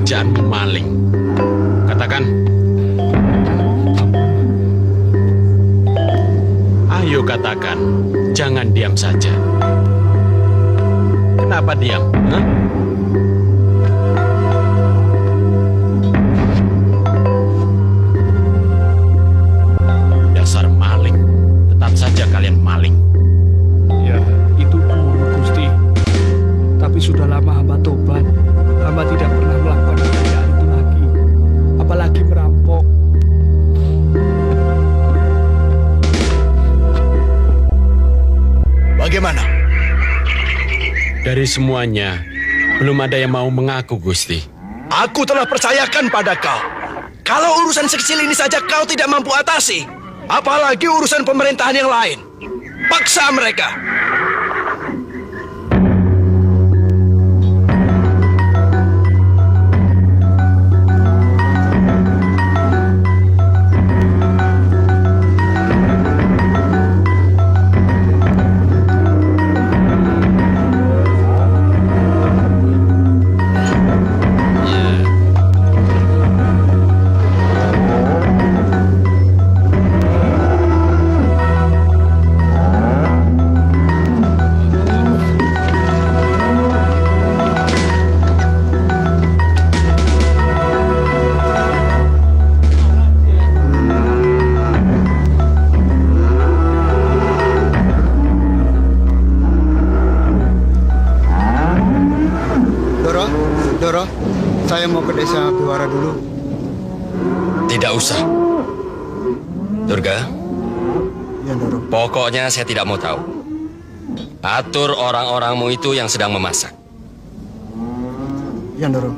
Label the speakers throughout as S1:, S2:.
S1: Pekerjaanmu maling. Katakan. Ayo katakan. Jangan diam saja. Kenapa diam? Hah? Dasar maling. Tetap saja kalian maling.
S2: Ya, itu dulu, Gusti. Tapi sudah lama hamba tobat. Hamba tidak pernah melakukan pekerjaan itu lagi. Apalagi merampok.
S3: Bagaimana?
S1: Dari semuanya, belum ada yang mau mengaku, Gusti.
S3: Aku telah percayakan pada kau. Kalau urusan sekecil ini saja kau tidak mampu atasi, apalagi urusan pemerintahan yang lain. Paksa mereka.
S4: Doro, saya mau ke desa Biwara dulu.
S5: Tidak usah. Durga,
S4: Ya, Doro.
S5: pokoknya saya tidak mau tahu. Atur orang-orangmu itu yang sedang memasak.
S4: Ya, Doro.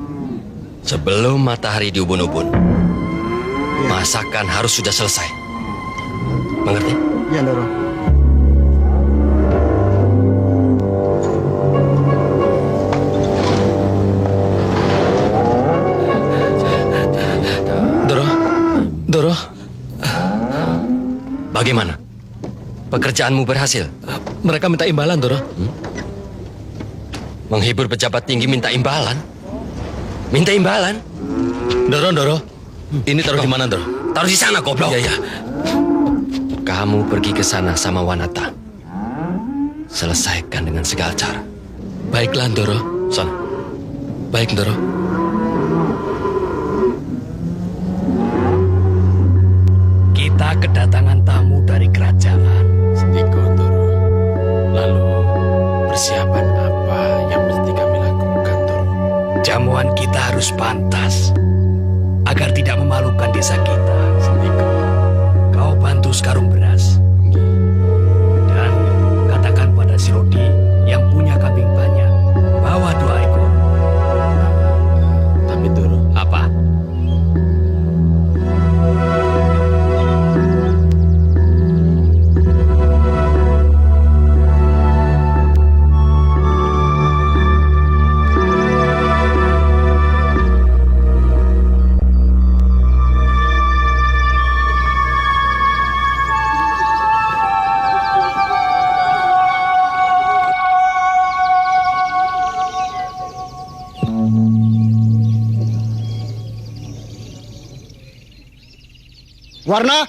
S5: Sebelum matahari di ubun-ubun,
S4: Ya,
S5: masakan harus sudah selesai. Mengerti?
S4: ya, Doro.
S5: Doro, bagaimana? Pekerjaanmu berhasil?
S2: Mereka minta imbalan, Doro.
S5: Menghibur pejabat tinggi minta imbalan? Minta imbalan?
S2: Doro. Ini taruh di mana, Doro?
S5: Taruh di sana, goblok.
S2: Iya.
S5: Kamu pergi ke sana sama Wanata. Selesaikan dengan segala cara.
S2: Baiklah, Doro.
S5: Sana.
S2: Baik, Doro. Kita kedatangan tamu dari kerajaan.
S1: Sendiko, Doro. Lalu,
S2: perlakuan kita harus pantas agar tidak memalukan desa kita. Kau bantu sekarung beras dan katakan pada si Rodi yang punya kambing banyak, bawa 2 ekor.
S1: Tapi Doro,
S2: Apa?
S4: Warna.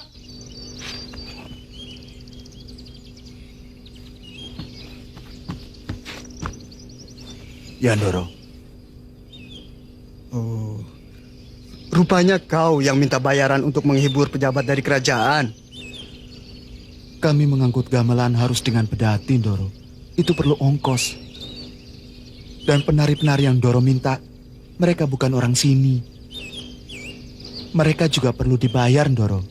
S4: Ya, Ndoro. Oh, rupanya kau yang minta bayaran untuk menghibur pejabat dari kerajaan.
S6: Kami mengangkut gamelan harus dengan pedati, Ndoro. Itu perlu ongkos. Dan penari-penari yang Ndoro minta, mereka bukan orang sini. Mereka juga perlu dibayar, Ndoro.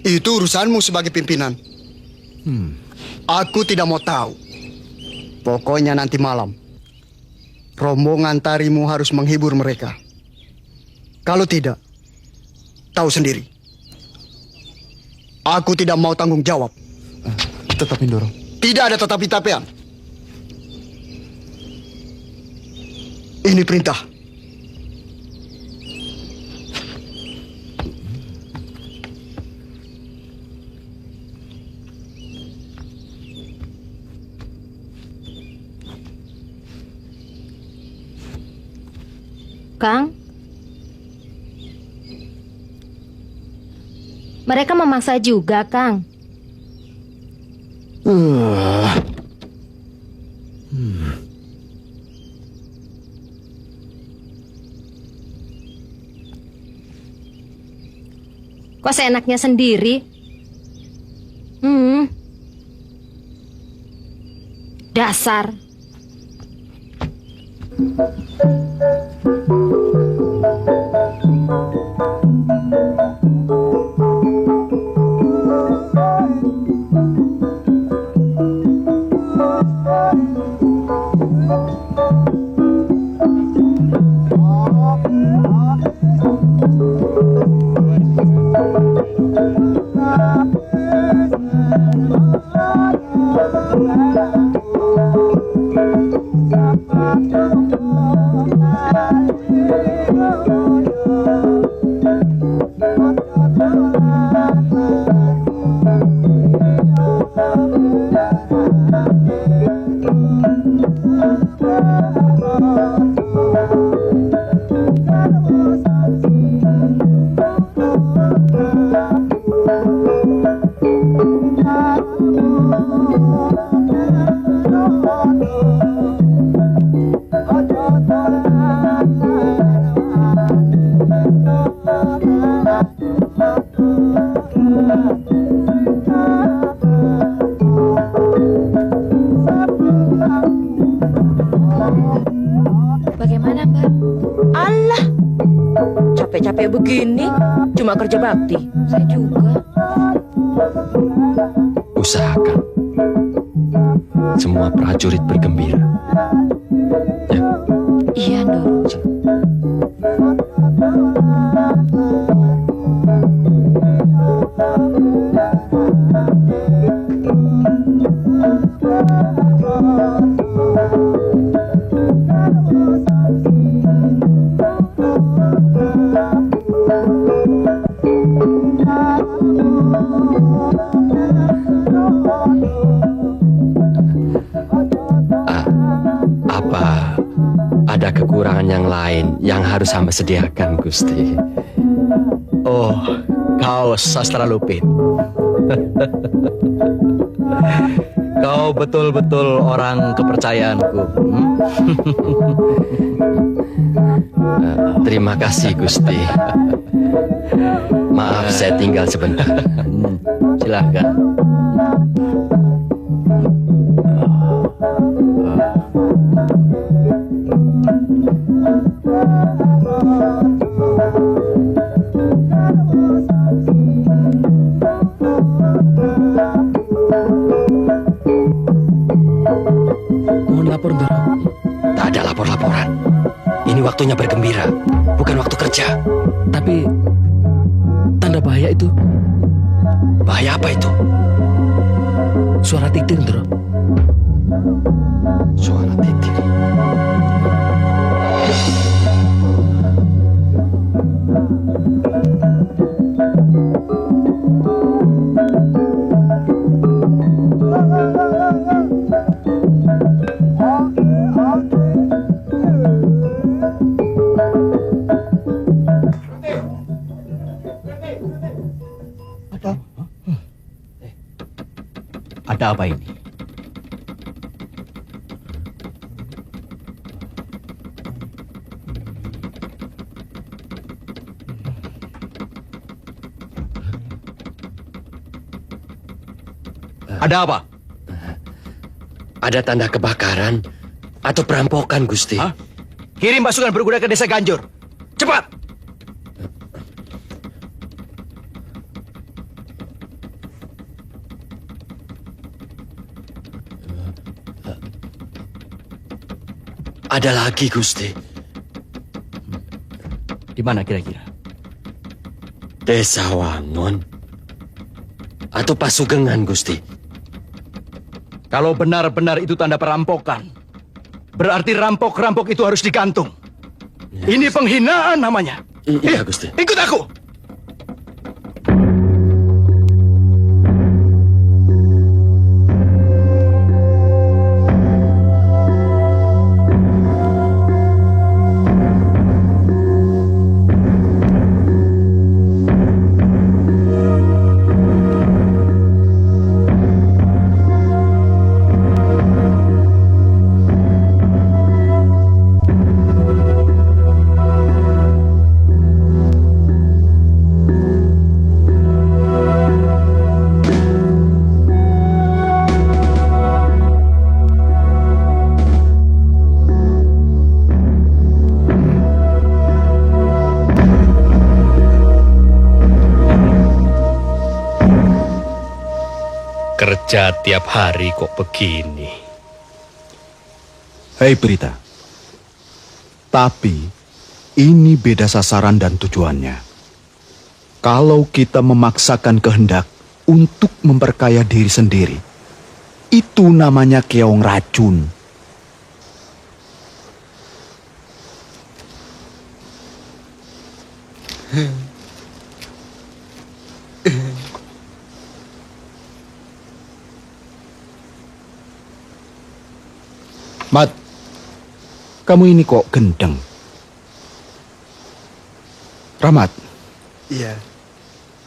S4: Itu urusanmu sebagai pimpinan. Aku tidak mau tahu. Pokoknya nanti malam, rombongan tarimu harus menghibur mereka. Kalau tidak, tahu sendiri. Aku tidak mau tanggung jawab.
S6: Tetapi, Ndoro.
S4: Tidak ada tetapi-tapian. Ini perintah.
S7: Kang, mereka memaksa juga, Kang. Kok seenaknya sendiri? Dasar.
S8: Bagaimana, Mbak? Allah, capek-capek begini, cuma kerja bakti. Saya juga.
S5: Usahakan semua prajurit bergembira. Ya.
S8: Iya, Ndoro.
S5: Apa ada kekurangan yang lain yang harus hamba sediakan, Gusti?
S3: Oh, kau sastra lupit. Kau betul-betul orang kepercayaanku.
S5: Terima kasih, Gusti. Maaf, saya tinggal sebentar.
S3: Silahkan.
S5: waktunya bergembira, bukan waktu kerja.
S2: Tapi tanda bahaya itu
S5: Bahaya apa itu?
S2: suara titik, Ndro.
S5: Suara titik.
S2: Ada apa ini?
S3: Ada apa?
S5: Ada tanda kebakaran atau perampokan, Gusti.
S3: Hah? Kirim pasukan berkuda ke desa Ganjur. Cepat!
S5: Ada lagi, Gusti.
S2: Di mana kira-kira?
S5: Desa Wangon atau Pasugengan, Gusti.
S3: Kalau benar-benar itu tanda perampokan, berarti rampok-rampok itu harus digantung. Ini penghinaan namanya.
S5: Iya, Gusti.
S3: Ikut aku!
S2: Kerja tiap hari kok begini.
S6: Hei Prita, tapi ini beda sasaran dan tujuannya. Kalau kita memaksakan kehendak untuk memperkaya diri sendiri, itu namanya keong racun. Mat, kamu ini kok gendeng. Rahmat,
S4: Iya.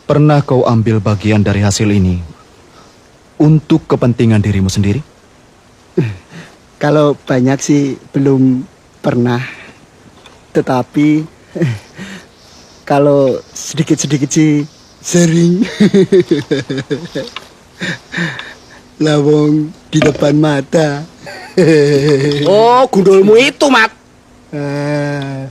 S6: pernah kau ambil bagian dari hasil ini untuk kepentingan dirimu sendiri?
S4: Kalau banyak sih belum pernah. Tetapi kalau sedikit-sedikit sih sering. Lawong di depan mata.
S3: Oh, gundulmu itu, Mat.
S4: Ah.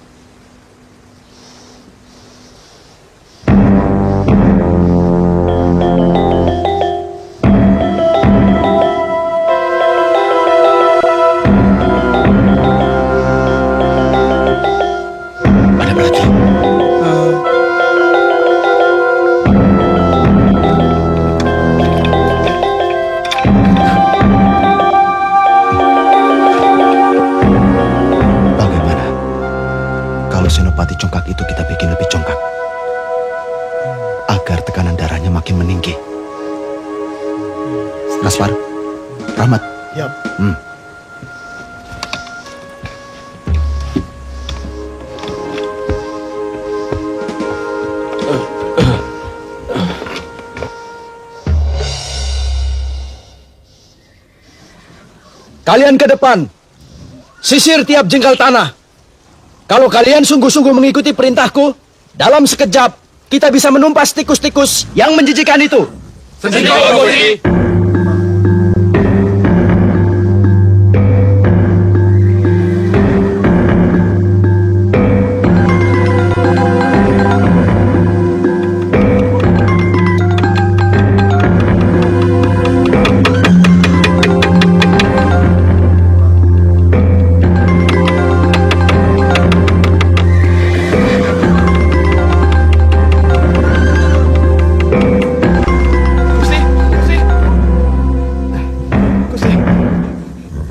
S5: Ada apa lagi?
S6: Bagaimana kalau senopati congkak itu kita bikin lebih congkak? Agar tekanan darahnya makin meninggi. Naswar, Rahmat.
S4: Yap.
S3: Kalian ke depan. Sisir tiap jengkal tanah. Kalau kalian sungguh-sungguh mengikuti perintahku, dalam sekejap kita bisa menumpas tikus-tikus yang menjijikan itu.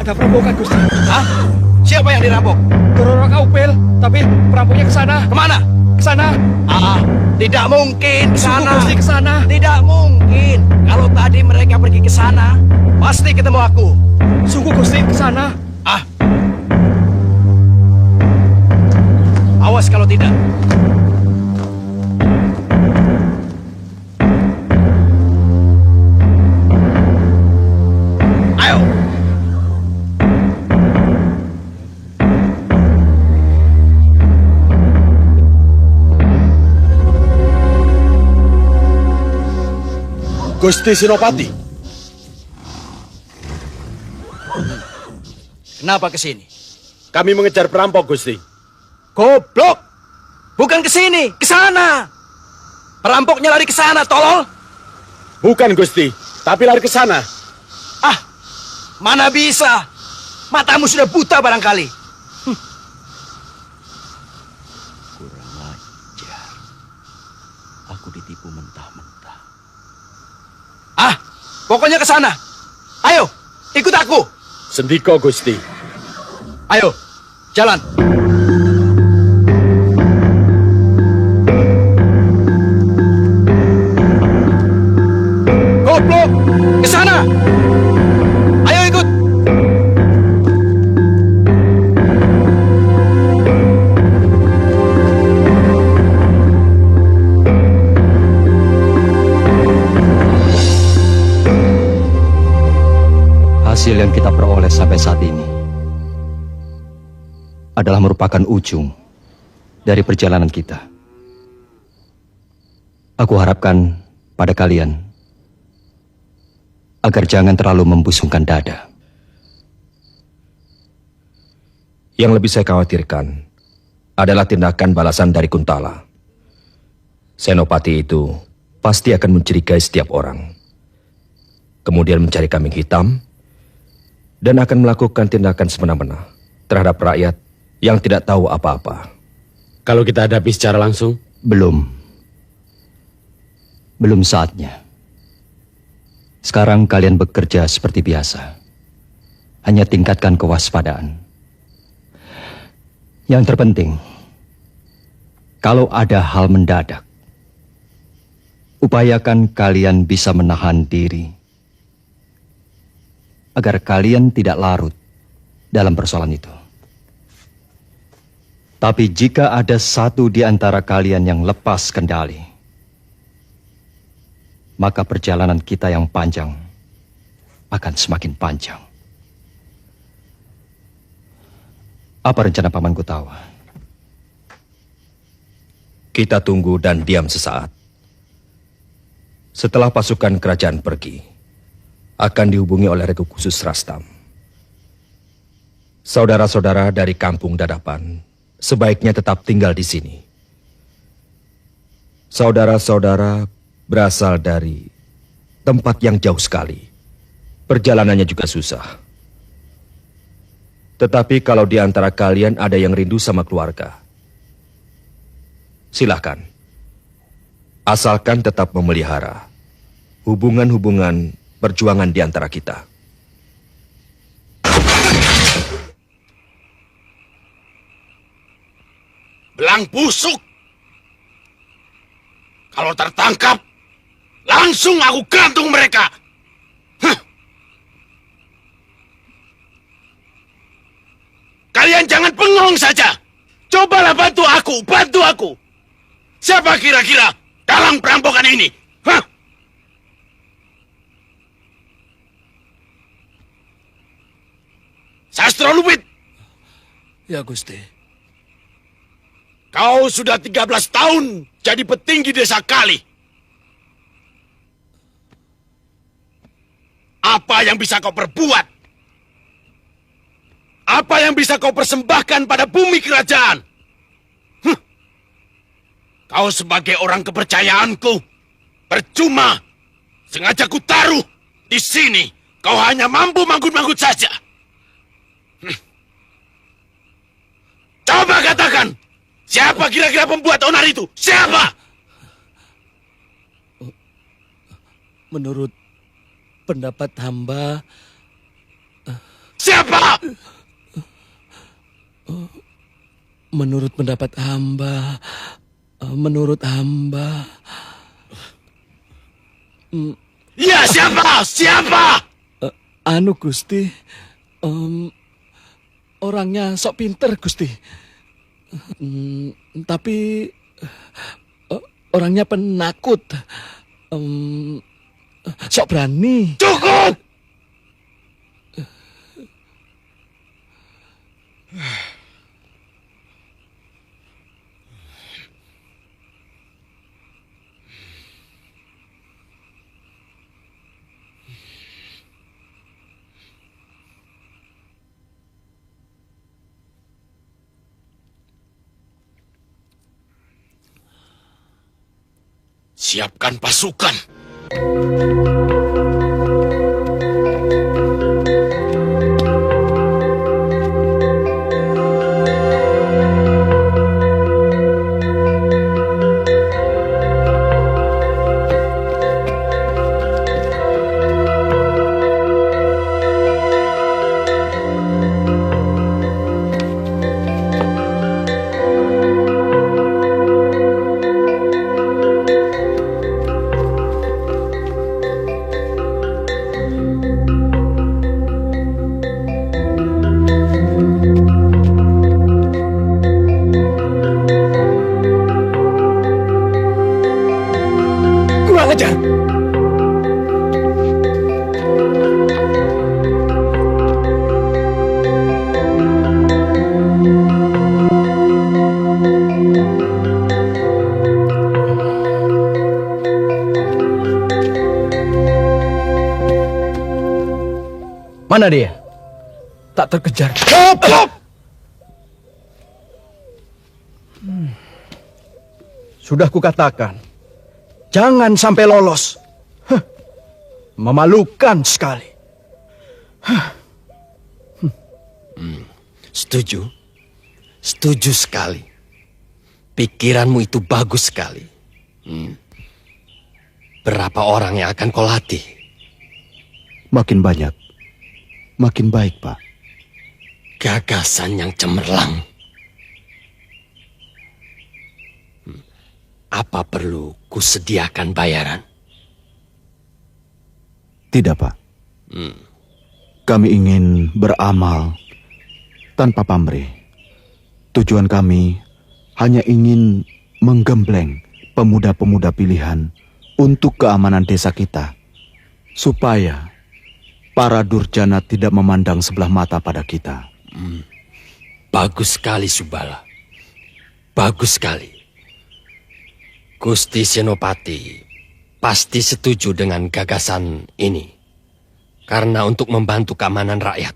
S3: Ada perampokan, Gusti. Hah? Siapa yang dirampok? Dororo Kaupil, tapi perampoknya ke sana. Kemana? Ke sana. Tidak mungkin ke sana. Gusti ke sana. Tidak mungkin. Kalau tadi mereka pergi ke sana, pasti ketemu aku. Sungguh Gusti ke sana. Awas kalau tidak. Ayo.
S1: Gusti Sinopati.
S3: Kenapa ke sini?
S1: Kami mengejar perampok, Gusti.
S3: Goblok! Bukan ke sini, ke sana. Perampoknya lari ke sana, tolol.
S1: Bukan, Gusti. Tapi lari ke sana.
S3: Mana bisa? Matamu sudah buta barangkali. Kurang ajar. Aku ditipu mentah-mentah. Pokoknya ke sana. Ayo, ikut aku.
S1: Sendiko, Gusti.
S3: Ayo, jalan. Goblok, ke sana. Ayo ikut.
S2: Hasil yang kita peroleh sampai saat ini adalah merupakan ujung dari perjalanan kita. Aku harapkan pada kalian agar jangan terlalu membusungkan dada.
S9: Yang lebih saya khawatirkan adalah tindakan balasan dari Kuntala. Senopati itu pasti akan mencurigai setiap orang. Kemudian mencari kambing hitam dan akan melakukan tindakan semena-mena terhadap rakyat yang tidak tahu apa-apa.
S1: Kalau kita hadapi secara langsung?
S2: Belum saatnya. Sekarang kalian bekerja seperti biasa. Hanya tingkatkan kewaspadaan. Yang terpenting, kalau ada hal mendadak, upayakan kalian bisa menahan diri agar kalian tidak larut dalam persoalan itu. Tapi jika ada satu di antara kalian yang lepas kendali, maka perjalanan kita yang panjang akan semakin panjang. Apa rencana Paman Kutawa?
S9: Kita tunggu dan diam sesaat. Setelah pasukan kerajaan pergi, akan dihubungi oleh Regu Khusus Rastam. Saudara-saudara dari kampung Dadapan sebaiknya tetap tinggal di sini. Saudara-saudara berasal dari tempat yang jauh sekali. Perjalanannya juga susah. Tetapi kalau di antara kalian ada yang rindu sama keluarga, silahkan. Asalkan tetap memelihara hubungan-hubungan perjuangan di antara kita.
S1: Belang busuk. Kalau tertangkap, langsung aku gantung mereka. Kalian jangan bengong saja. Cobalah bantu aku. Siapa kira-kira dalam perampokan ini? Sastro Lupit.
S2: Ya, Gusti.
S1: Kau sudah 13 tahun jadi petinggi desa Kali. Apa yang bisa kau perbuat? Apa yang bisa kau persembahkan pada bumi kerajaan? Kau sebagai orang kepercayaanku, percuma. Sengaja ku taruh di sini. Kau hanya mampu manggut-manggut saja. Coba katakan, siapa kira-kira pembuat onar itu? Siapa?
S2: Menurut pendapat hamba,
S1: Siapa? siapa?
S2: Menurut pendapat hamba,
S1: Ya, siapa? Siapa?
S2: anu Gusti, orangnya sok pinter Gusti. Tapi orangnya penakut, sok berani.
S1: Cukup! Siapkan pasukan.
S2: Kurang ajar.
S3: Mana dia?
S2: Tak terkejar.
S3: Sudah kukatakan, jangan sampai lolos. Memalukan sekali.
S5: Setuju. Setuju sekali. Pikiranmu itu bagus sekali. Berapa orang yang akan kau latih?
S6: Makin banyak, makin baik, Pak.
S5: Gagasan yang cemerlang. Apa perlu kusediakan bayaran?
S6: Tidak, Pak. Kami ingin beramal tanpa pamrih. Tujuan kami hanya ingin menggembleng pemuda-pemuda pilihan untuk keamanan desa kita, supaya para durjana tidak memandang sebelah mata pada kita.
S5: Bagus sekali, Subala. Bagus sekali. Gusti Senopati pasti setuju dengan gagasan ini. Karena untuk membantu keamanan rakyat.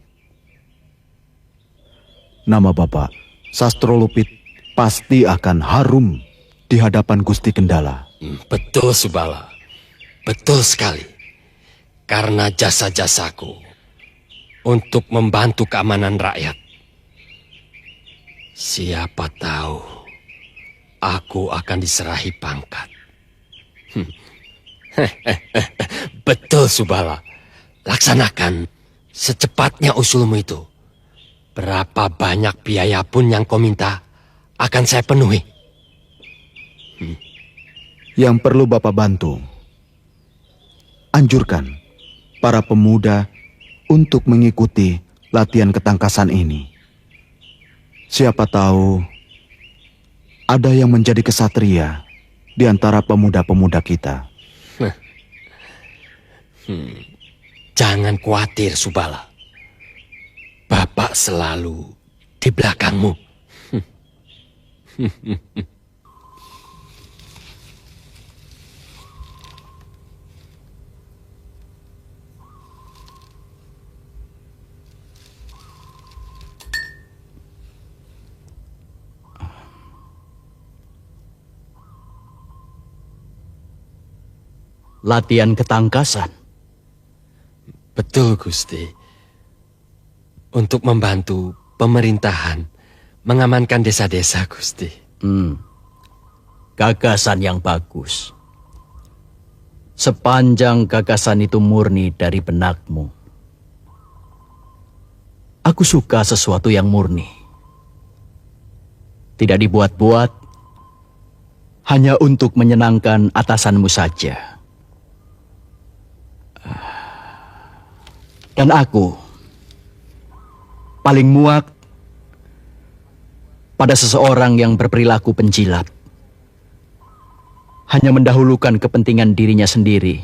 S6: Nama Bapak, Sastro Lupit, pasti akan harum di hadapan Gusti Kendala.
S5: Betul, Subala. Betul sekali. Karena jasa-jasaku untuk membantu keamanan rakyat. Siapa tahu aku akan diserahi pangkat. Betul, Subala. Laksanakan secepatnya usulmu itu. Berapa banyak biaya pun yang kau minta akan saya penuhi.
S6: Yang perlu Bapak bantu, anjurkan para pemuda untuk mengikuti latihan ketangkasan ini. Siapa tahu ada yang menjadi kesatria di antara pemuda-pemuda kita.
S5: Jangan khawatir, Subala. Bapak selalu di belakangmu.
S3: Latihan ketangkasan.
S5: Betul, Gusti. Untuk membantu pemerintahan mengamankan desa-desa, Gusti.
S3: Gagasan yang bagus. Sepanjang gagasan itu murni dari benakmu. Aku suka sesuatu yang murni. Tidak dibuat-buat, hanya untuk menyenangkan atasanmu saja. Dan aku paling muak pada seseorang yang berperilaku penjilat. Hanya mendahulukan kepentingan dirinya sendiri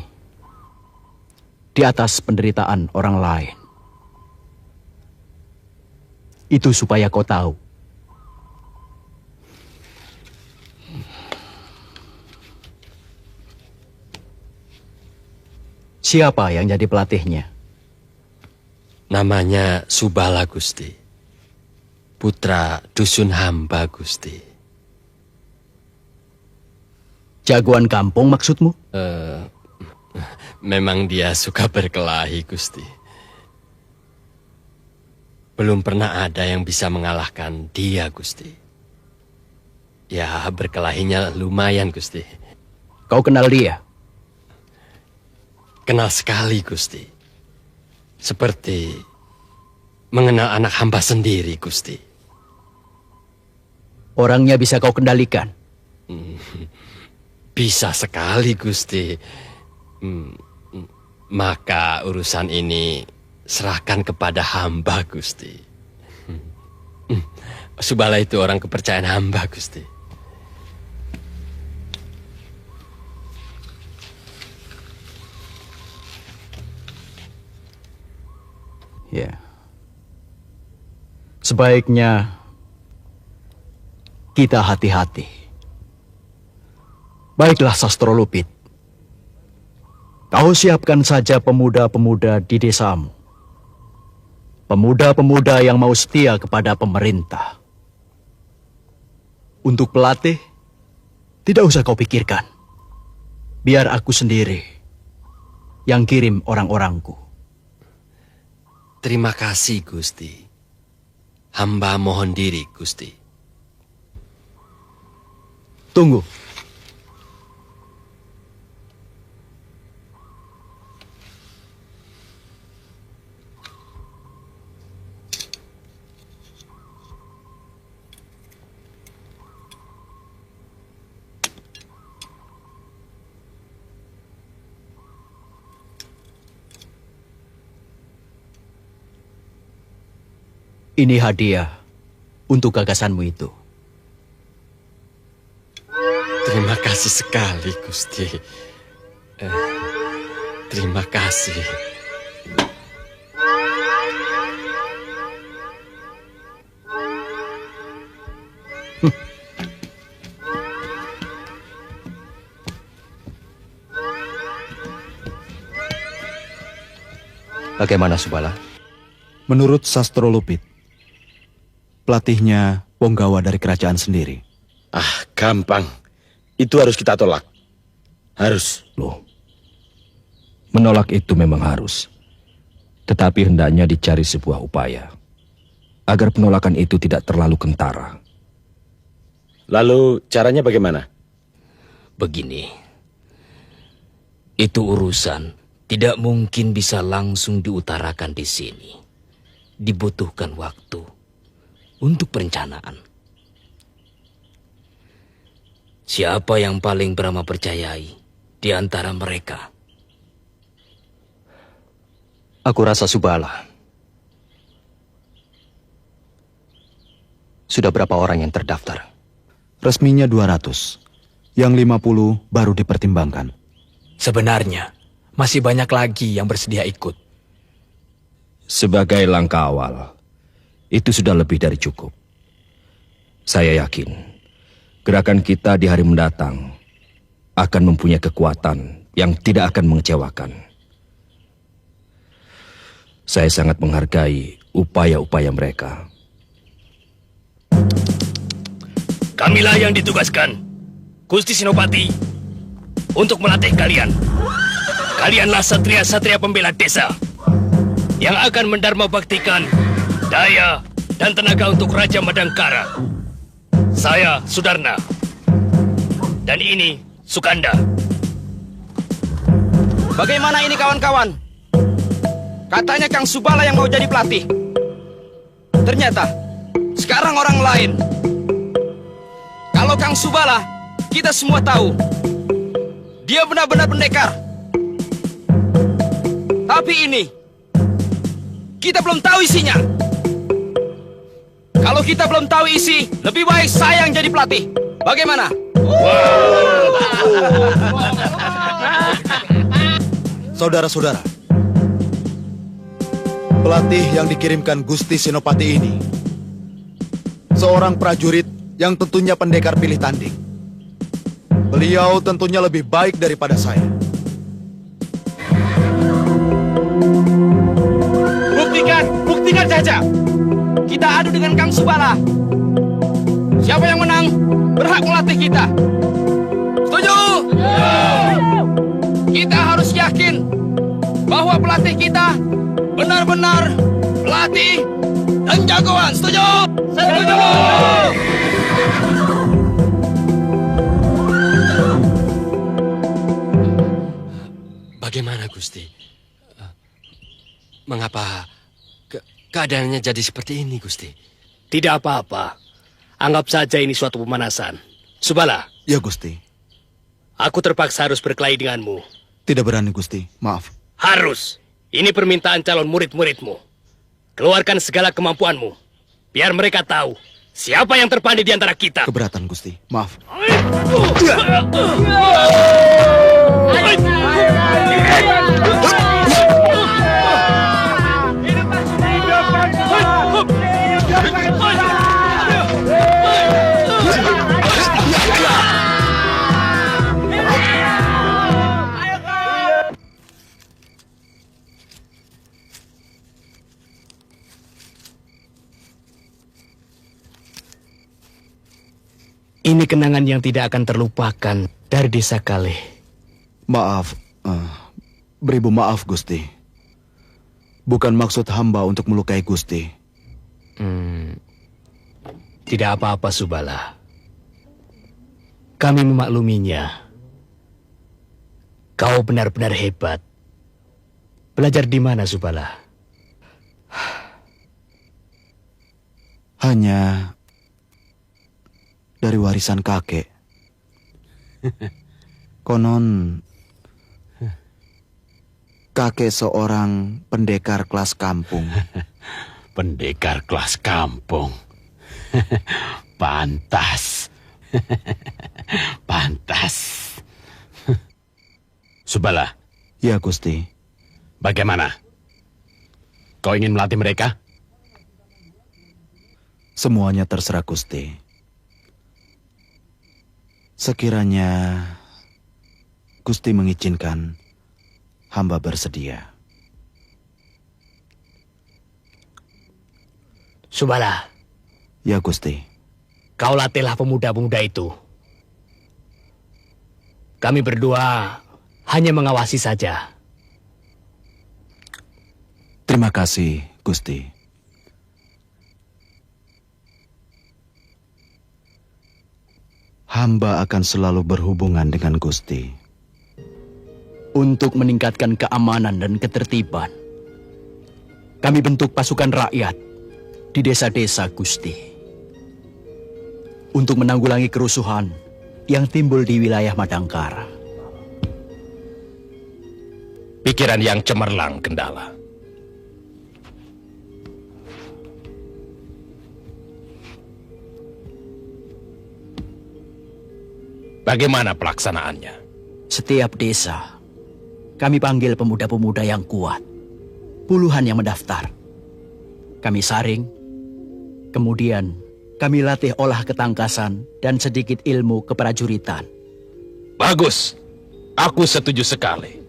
S3: di atas penderitaan orang lain. Itu supaya kau tahu. Siapa yang jadi pelatihnya?
S5: Namanya Subala, Gusti. Putra dusun hamba, Gusti.
S3: Jagoan kampung maksudmu?
S5: Memang dia suka berkelahi, Gusti. Belum pernah ada yang bisa mengalahkan dia, Gusti. Ya, berkelahinya lumayan, Gusti.
S3: Kau kenal dia?
S5: Kenal sekali, Gusti. Seperti mengenal anak hamba sendiri, Gusti.
S3: Orangnya bisa kau kendalikan?
S5: Bisa sekali, Gusti. Maka urusan ini serahkan kepada hamba, Gusti. Subala itu orang kepercayaan hamba, Gusti.
S3: Ya. Sebaiknya kita hati-hati. Baiklah, Sastro Lupit. Kau siapkan saja pemuda-pemuda di desamu. Pemuda-pemuda yang mau setia kepada pemerintah. Untuk pelatih, tidak usah kau pikirkan. Biar aku sendiri yang kirim orang-orangku.
S5: Terima kasih, Gusti. Hamba mohon diri, Gusti.
S3: Tunggu. Ini hadiah untuk gagasanmu itu.
S5: Terima kasih sekali, Gusti. Terima kasih.
S9: Bagaimana, Subala?
S6: Menurut Sastro Lupit, pelatihnya Ponggawa dari kerajaan sendiri.
S1: Ah, gampang. Itu harus kita tolak. Harus.
S9: Loh, menolak itu memang harus. Tetapi hendaknya dicari sebuah upaya agar penolakan itu tidak terlalu kentara.
S1: Lalu caranya bagaimana?
S2: Begini, itu urusan tidak mungkin bisa langsung diutarakan di sini. Dibutuhkan waktu untuk perencanaan. Siapa yang paling Brahma percayai di antara mereka?
S3: Aku rasa Subala. Sudah berapa orang yang terdaftar?
S6: Resminya 200, yang 50 baru dipertimbangkan.
S2: Sebenarnya, masih banyak lagi yang bersedia ikut.
S9: Sebagai langkah awal, itu sudah lebih dari cukup. Saya yakin gerakan kita di hari mendatang akan mempunyai kekuatan yang tidak akan mengecewakan. Saya sangat menghargai upaya-upaya mereka.
S2: Kamilah yang ditugaskan, Gusti Senopati, untuk melatih kalian. Kalianlah satria-satria pembela desa yang akan mendharma baktikan daya dan tenaga untuk Raja Madangkara. Saya Sudarna. Dan ini Sukanda.
S3: Bagaimana ini kawan-kawan? Katanya Kang Subala yang mau jadi pelatih.
S2: Ternyata sekarang orang lain. Kalau Kang Subala, kita semua tahu dia benar-benar pendekar. Tapi ini kita belum tahu isinya. Kalau kita belum tahu isi, lebih baik saya yang jadi pelatih. Bagaimana?
S6: Saudara-saudara, pelatih yang dikirimkan Gusti Senopati ini seorang prajurit yang tentunya pendekar pilih tanding. Beliau tentunya lebih baik daripada saya.
S2: Buktikan saja. Kita adu dengan Kang Subala. Siapa yang menang berhak melatih kita. Setuju? Kita harus yakin bahwa pelatih kita benar-benar pelatih dan jagoan. Setuju? Setuju!
S5: Bagaimana Gusti? Mengapa keadaannya jadi seperti ini, Gusti?
S2: Tidak apa-apa. Anggap saja ini suatu pemanasan. Subala,
S6: Ya Gusti.
S2: aku terpaksa harus berkelahi denganmu.
S6: Tidak berani Gusti, maaf.
S2: Harus. Ini permintaan calon murid-muridmu. Keluarkan segala kemampuanmu. Biar mereka tahu siapa yang terpandai di antara kita.
S6: Keberatan Gusti, maaf.
S2: Ini kenangan yang tidak akan terlupakan dari desa Kaleh.
S6: Maaf, beribu maaf Gusti. Bukan maksud hamba untuk melukai Gusti.
S2: Tidak apa-apa, Subala. Kami memakluminya. Kau benar-benar hebat. Belajar di mana, Subala?
S6: Hanya dari warisan kakek. Konon kakek seorang pendekar kelas kampung.
S1: Pendekar kelas kampung. Pantas. Pantas. Subala,
S6: Ya Gusti.
S1: bagaimana? Kau ingin melatih mereka?
S6: Semuanya terserah Gusti. Sekiranya Gusti mengizinkan, hamba bersedia.
S2: Subala,
S6: Ya Gusti.
S2: kau latihlah pemuda-pemuda itu. Kami berdua hanya mengawasi saja.
S6: Terima kasih, Gusti. Hamba akan selalu berhubungan dengan Gusti.
S3: Untuk meningkatkan keamanan dan ketertiban, kami bentuk pasukan rakyat di desa-desa Gusti. Untuk menanggulangi kerusuhan yang timbul di wilayah Madangkara.
S9: Pikiran yang cemerlang, Kendala. Bagaimana pelaksanaannya?
S3: Setiap desa, kami panggil pemuda-pemuda yang kuat. Puluhan yang mendaftar. Kami saring, kemudian kami latih olah ketangkasan dan sedikit ilmu keprajuritan.
S9: Bagus. Aku setuju sekali.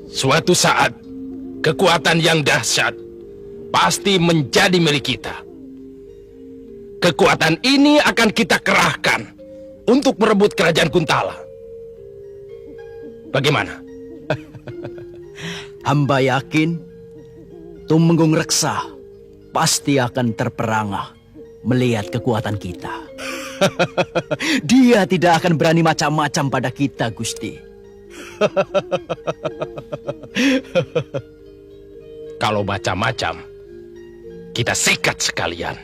S9: Suatu saat, kekuatan yang dahsyat pasti menjadi milik kita. Kekuatan ini akan kita kerahkan untuk merebut kerajaan Kuntala. Bagaimana?
S3: Hamba yakin Tumenggung Reksa pasti akan terperangah melihat kekuatan kita. Dia tidak akan berani macam-macam pada kita, Gusti.
S1: Kalau macam-macam, kita sikat sekalian.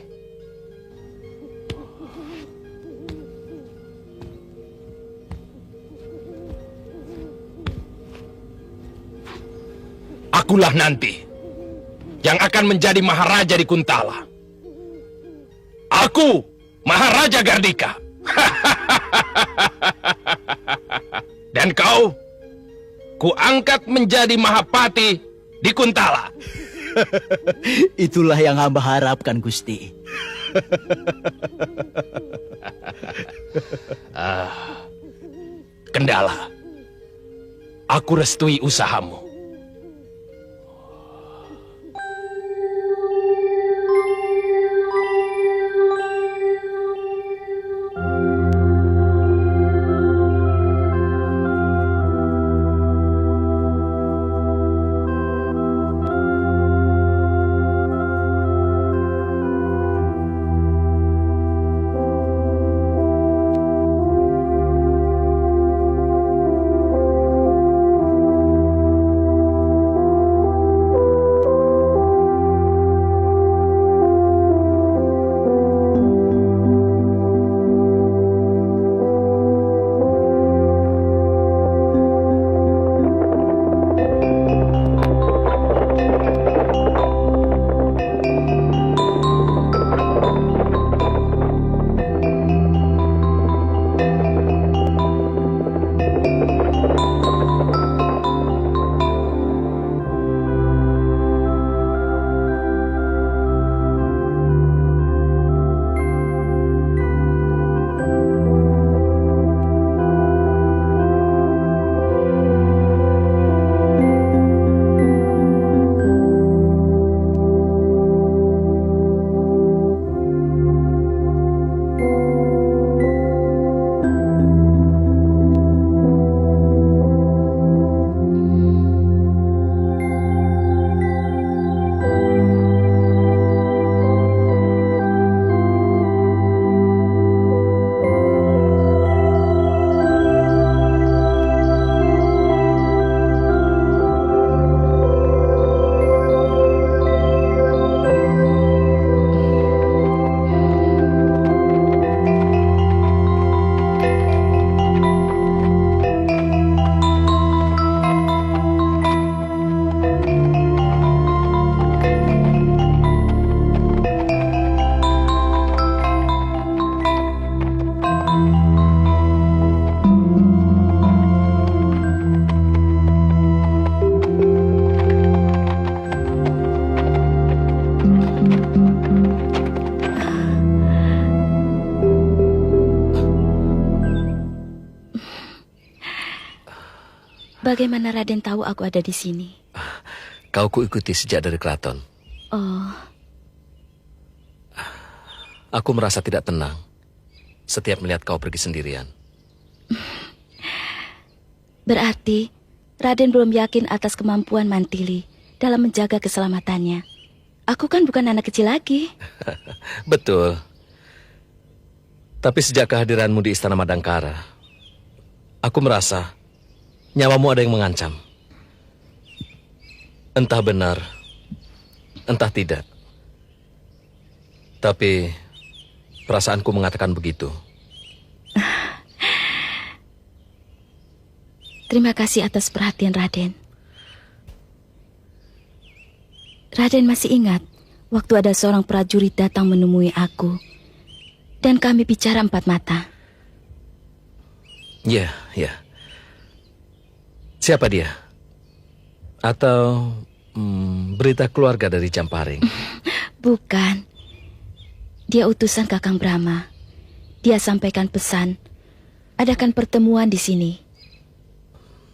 S1: Akulah nanti yang akan menjadi Maharaja di Kuntala. Aku, Maharaja Gardika. Dan kau, kuangkat menjadi Mahapati di Kuntala.
S3: Itulah yang hamba harapkan, Gusti.
S1: Kendala, aku restui usahamu.
S10: Bagaimana Raden tahu aku ada di sini?
S2: Kau kuikuti sejak dari keraton.
S10: Oh,
S2: Aku merasa tidak tenang setiap melihat kau pergi sendirian.
S10: berarti Raden belum yakin atas kemampuan Mantili dalam menjaga keselamatannya. Aku kan bukan anak kecil lagi.
S2: Betul. Tapi sejak kehadiranmu di Istana Madangkara, aku merasa nyawamu ada yang mengancam. Entah benar, entah tidak. Tapi perasaanku mengatakan begitu.
S10: Terima kasih atas perhatian Raden. Raden masih ingat waktu ada seorang prajurit datang menemui aku dan kami bicara empat mata.
S2: Ya, ya. Siapa dia? Atau berita keluarga dari Jamparing?
S10: Bukan. Dia utusan Kakang Brahma. Dia sampaikan pesan, adakan pertemuan di sini.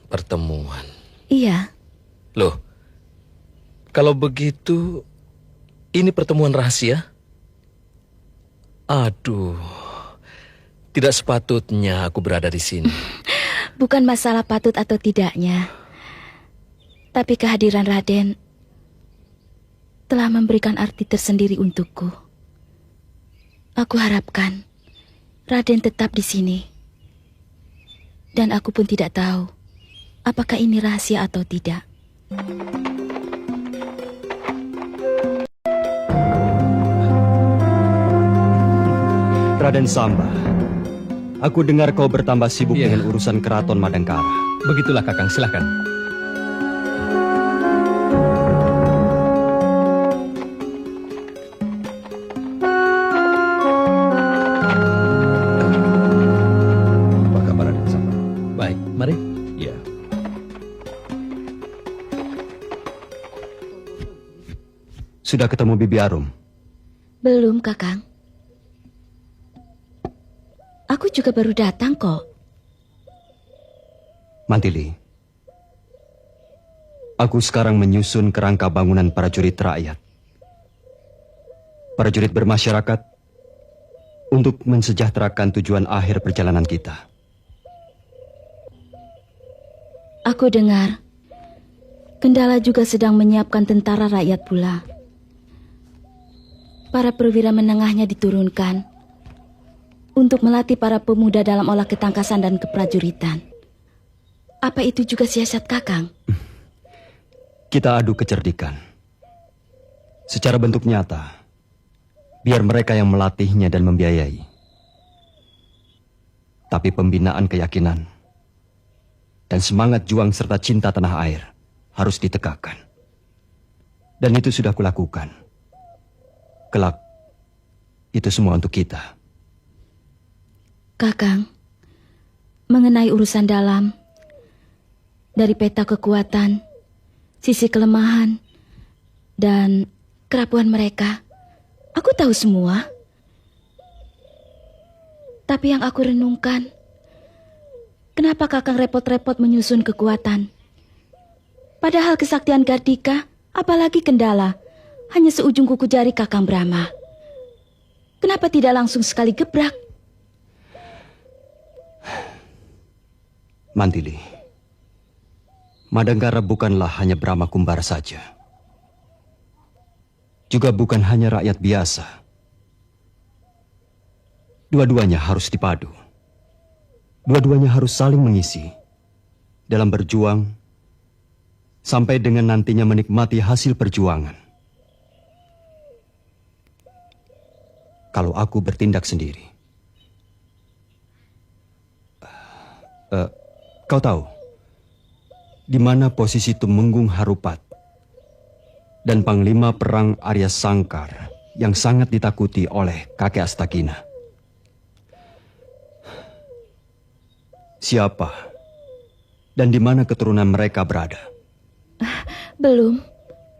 S2: Pertemuan?
S10: Iya.
S2: Loh, kalau begitu, ini pertemuan rahasia? Aduh, tidak sepatutnya aku berada di sini.
S10: Bukan masalah patut atau tidaknya. Tapi kehadiran Raden telah memberikan arti tersendiri untukku. Aku harapkan Raden tetap di sini. Dan aku pun tidak tahu apakah ini rahasia atau tidak.
S11: Raden Samba, aku dengar kau bertambah sibuk
S5: Iya.
S11: dengan urusan keraton Madangkara.
S5: Begitulah Kakang, silakan.
S9: Apa kabar Raden Samba?
S5: Baik, mari.
S9: Ya.
S11: Sudah ketemu Bibi Arum?
S10: Belum, Kakang. Aku juga baru datang kok.
S11: Mantili, aku sekarang menyusun kerangka bangunan prajurit rakyat. Prajurit bermasyarakat untuk mensejahterakan tujuan akhir perjalanan kita.
S10: Aku dengar Kendala juga sedang menyiapkan tentara rakyat pula. Para perwira menengahnya diturunkan untuk melatih para pemuda dalam olah ketangkasan dan keprajuritan. Apa itu juga siasat Kakang?
S11: Kita adu kecerdikan. Secara bentuk nyata, biar mereka yang melatihnya dan membiayai. Tapi pembinaan keyakinan dan semangat juang serta cinta tanah air harus ditegakkan. Dan itu sudah kulakukan. Kelak, itu semua untuk kita.
S10: Kakang, mengenai urusan dalam, dari peta kekuatan, sisi kelemahan, dan kerapuan mereka, aku tahu semua. Tapi yang aku renungkan, kenapa Kakang repot-repot menyusun kekuatan? Padahal kesaktian Gardika, apalagi Kendala, hanya seujung kuku jari Kakang Brahma. Kenapa tidak langsung sekali gebrak?
S11: Mantili, Madangkara bukanlah hanya Brahma Kumbara saja. Juga bukan hanya rakyat biasa. Dua-duanya harus dipadu. Dua-duanya harus saling mengisi dalam berjuang sampai dengan nantinya menikmati hasil perjuangan. Kalau aku bertindak sendiri, kau tahu di mana posisi Tumenggung Harupat dan Panglima Perang Arya Sangkar yang sangat ditakuti oleh kakek Astakina? Siapa dan di mana keturunan mereka berada?
S10: Belum,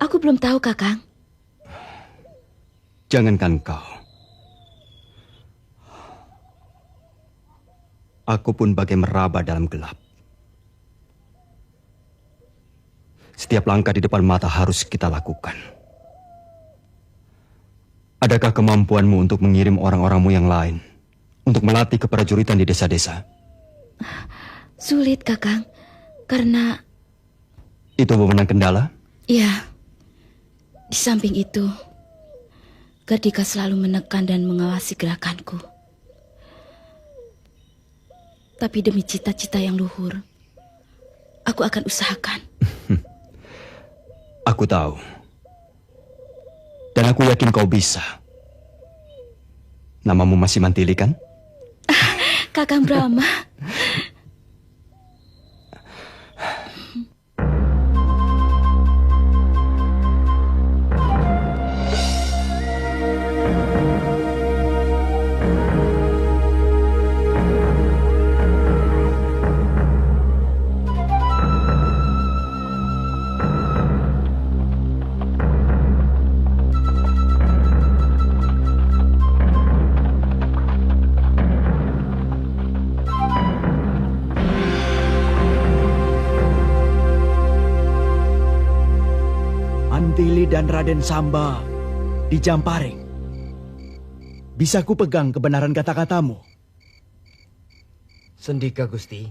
S10: aku belum tahu Kakang.
S11: Jangankan kau, aku pun bagai meraba dalam gelap. Setiap langkah di depan mata harus kita lakukan. Adakah kemampuanmu untuk mengirim orang-orangmu yang lain untuk melatih keprajuritan di desa-desa?
S10: Sulit Kakang, karena...
S11: Itu wewenang Kendala?
S10: Ya, di samping itu, Gardika selalu menekan dan mengawasi gerakanku. Tapi demi cita-cita yang luhur, aku akan usahakan.
S11: Aku tahu. Dan aku yakin kau bisa. Namamu masih Mantili kan?
S10: Kakang Brahma.
S3: Mantili dan Raden Samba di Jamparing. Bisa ku pegang kebenaran kata-katamu?
S5: Sendika Gusti.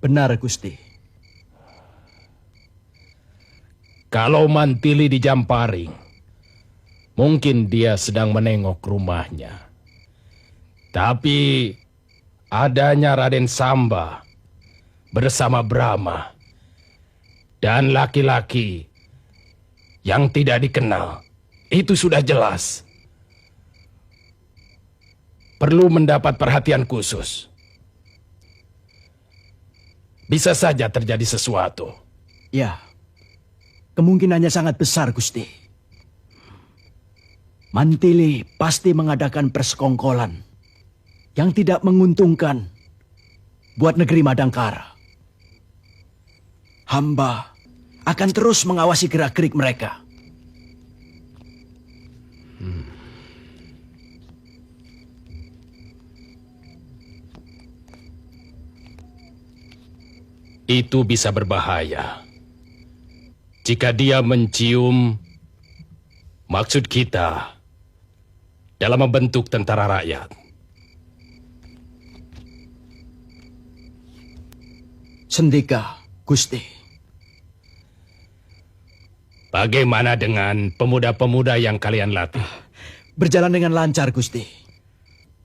S3: Benar, Gusti.
S2: Kalau Mantili di Jamparing, mungkin dia sedang menengok rumahnya. Tapi adanya Raden Samba bersama Brahma dan laki-laki yang tidak dikenal, itu sudah jelas. Perlu mendapat perhatian khusus. Bisa saja terjadi sesuatu.
S3: Ya, kemungkinannya sangat besar, Gusti. Mantili pasti mengadakan persekongkolan yang tidak menguntungkan buat negeri Madangkara. Hamba akan terus mengawasi gerak-gerik mereka.
S2: Itu bisa berbahaya. Jika dia mencium maksud kita dalam membentuk tentara rakyat.
S3: Sendika, Gusti.
S2: Bagaimana dengan pemuda-pemuda yang kalian latih?
S3: Berjalan dengan lancar, Gusti.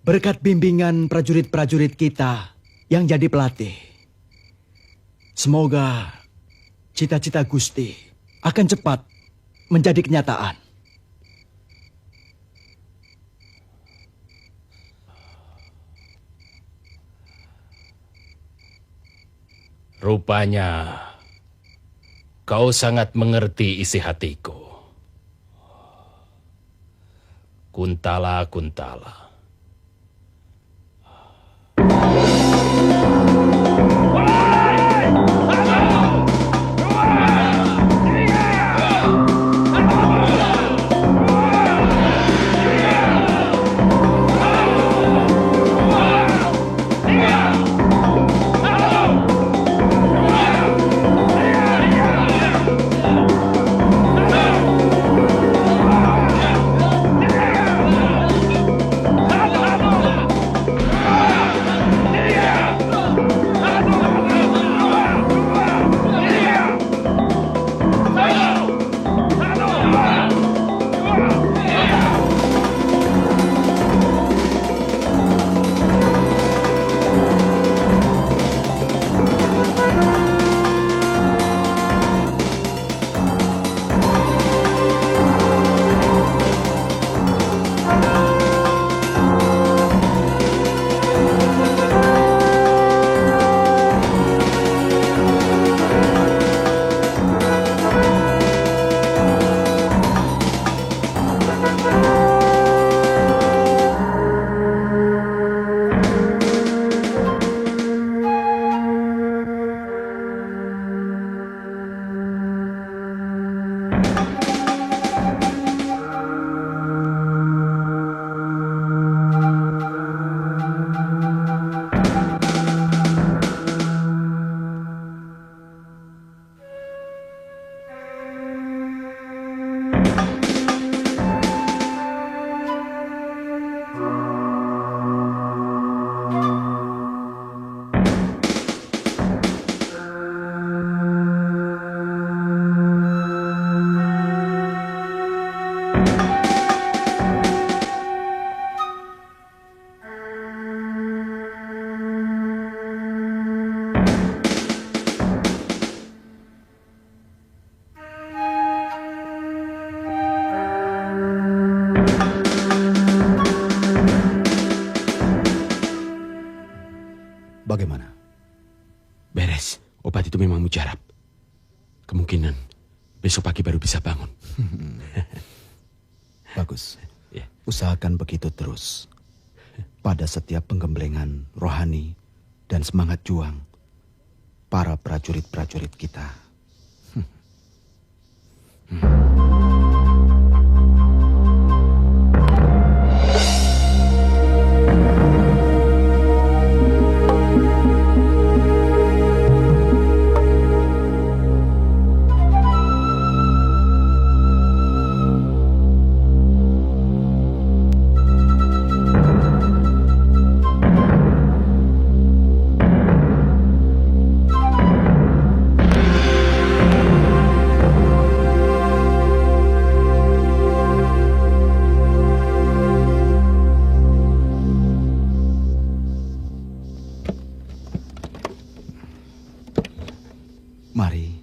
S3: Berkat bimbingan prajurit-prajurit kita yang jadi pelatih. Semoga cita-cita Gusti akan cepat menjadi kenyataan.
S2: Rupanya kau sangat mengerti isi hatiku. Kuntala, Kuntala.
S1: Bagaimana? Beres. Obat itu memang mujarab. Kemungkinan besok pagi baru bisa bangun.
S6: Bagus.
S1: Ya.
S6: Usahakan begitu terus. Pada setiap penggemblengan rohani dan semangat juang para prajurit-prajurit kita. Mari.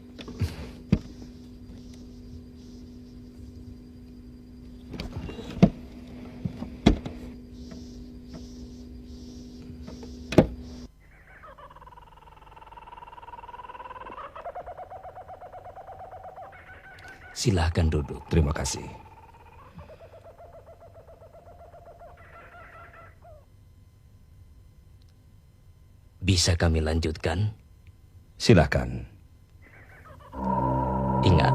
S2: Silahkan duduk.
S9: Terima kasih.
S2: Bisa kami lanjutkan?
S9: Silakan.
S2: Ingat,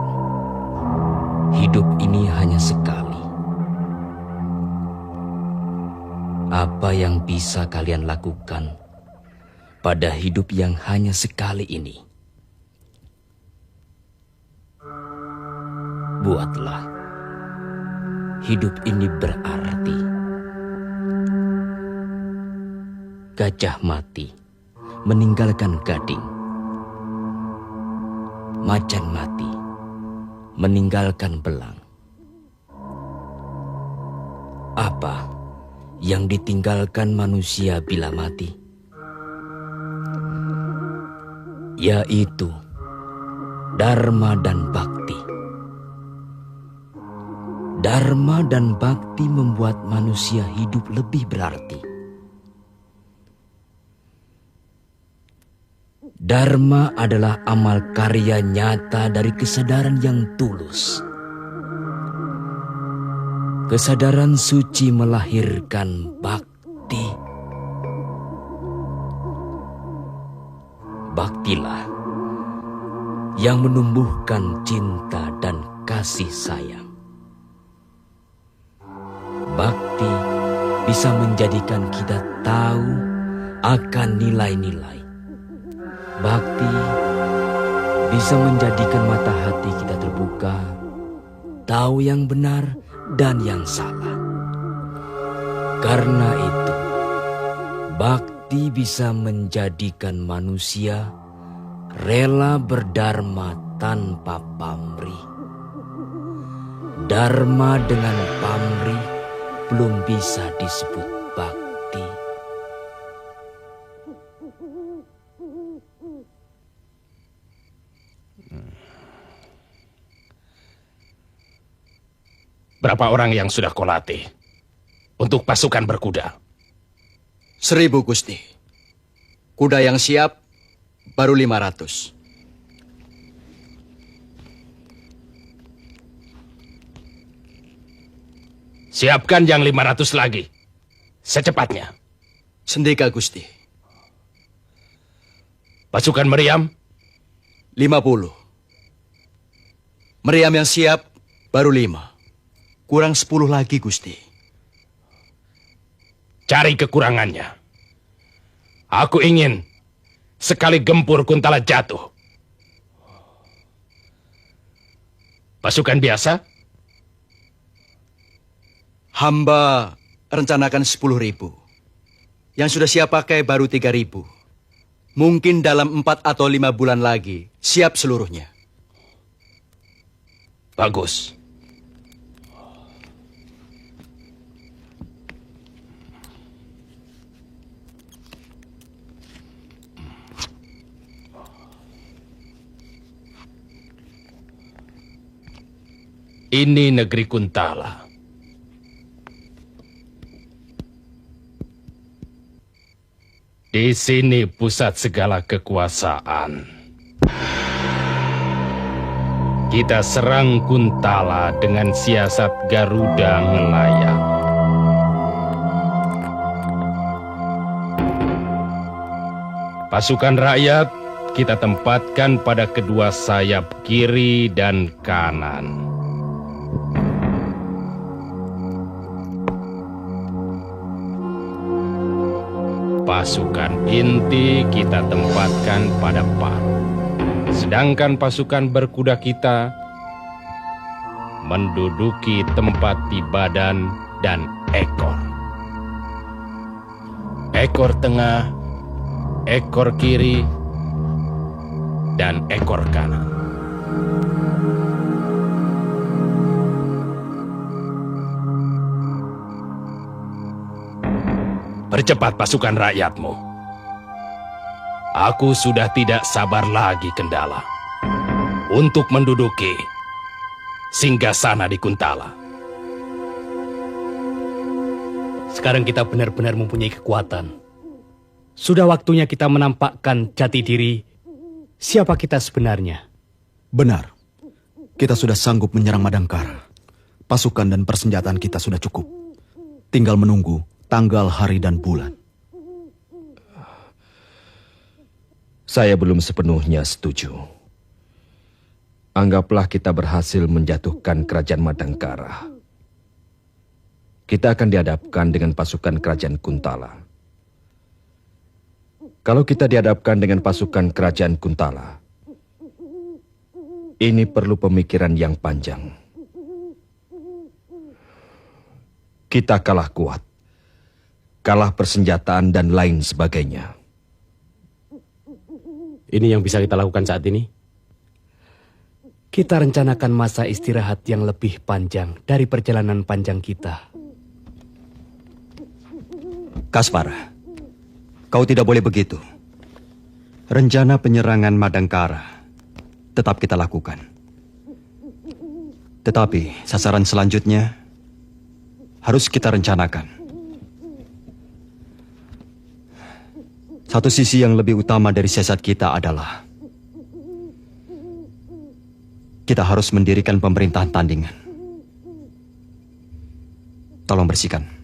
S2: hidup ini hanya sekali. Apa yang bisa kalian lakukan pada hidup yang hanya sekali ini? Buatlah hidup ini berarti. Gajah mati, meninggalkan gading. Macan mati, meninggalkan belang. Apa yang ditinggalkan manusia bila mati? Yaitu dharma dan bakti. Dharma dan bakti membuat manusia hidup lebih berarti. Dharma adalah amal karya nyata dari kesadaran yang tulus. Kesadaran suci melahirkan bakti. Baktilah yang menumbuhkan cinta dan kasih sayang. Bakti bisa menjadikan kita tahu akan nilai-nilai. Bakti bisa menjadikan mata hati kita terbuka, tahu yang benar dan yang salah. Karena itu, bakti bisa menjadikan manusia rela berdharma tanpa pamrih. Dharma dengan pamrih belum bisa disebut bakti.
S1: Berapa orang yang sudah kau latih untuk pasukan berkuda?
S3: 1000, Gusti. Kuda yang siap baru 500.
S1: Siapkan yang 500 lagi. Secepatnya.
S3: Sendika, Gusti.
S1: Pasukan meriam?
S3: 50. Meriam yang siap baru 5. Kurang 10 lagi, Gusti.
S1: Cari kekurangannya. Aku ingin sekali gempur Kuntala jatuh. Pasukan biasa?
S3: Hamba rencanakan 10.000. Yang sudah siap pakai baru 3.000. Mungkin dalam 4 atau 5 bulan lagi siap seluruhnya.
S1: Bagus. Ini negeri Kuntala. Di sini pusat segala kekuasaan. Kita serang Kuntala dengan siasat Garuda ngelayang. Pasukan rakyat kita tempatkan pada kedua sayap kiri dan kanan. Pasukan inti kita tempatkan pada paru. Sedangkan pasukan berkuda kita menduduki tempat di badan dan ekor. Ekor tengah, ekor kiri, dan ekor kanan. Percepat pasukan rakyatmu. Aku sudah tidak sabar lagi, Kendala.
S2: untuk menduduki singgasana di Kuntala. Sekarang kita benar-benar mempunyai kekuatan. Sudah waktunya kita menampakkan jati diri siapa kita sebenarnya.
S6: Benar. Kita sudah sanggup menyerang Madangkara. Pasukan dan persenjataan kita sudah cukup. Tinggal menunggu tanggal, hari, dan bulan.
S9: Saya belum sepenuhnya setuju. Anggaplah kita berhasil menjatuhkan kerajaan Madangkara. Kita akan dihadapkan dengan pasukan kerajaan Kuntala. Kalau kita dihadapkan dengan pasukan kerajaan Kuntala, ini perlu pemikiran yang panjang. Kita kalah kuat, kalah persenjataan dan lain sebagainya.
S2: Ini yang bisa kita lakukan saat ini. Kita rencanakan masa istirahat yang lebih panjang dari perjalanan panjang kita.
S11: Kaspar, kau tidak boleh begitu. Rencana penyerangan Madangkara tetap kita lakukan. Tetapi sasaran selanjutnya harus kita rencanakan. Satu sisi yang lebih utama dari siasat kita adalah kita harus mendirikan pemerintahan tandingan. Tolong bersihkan.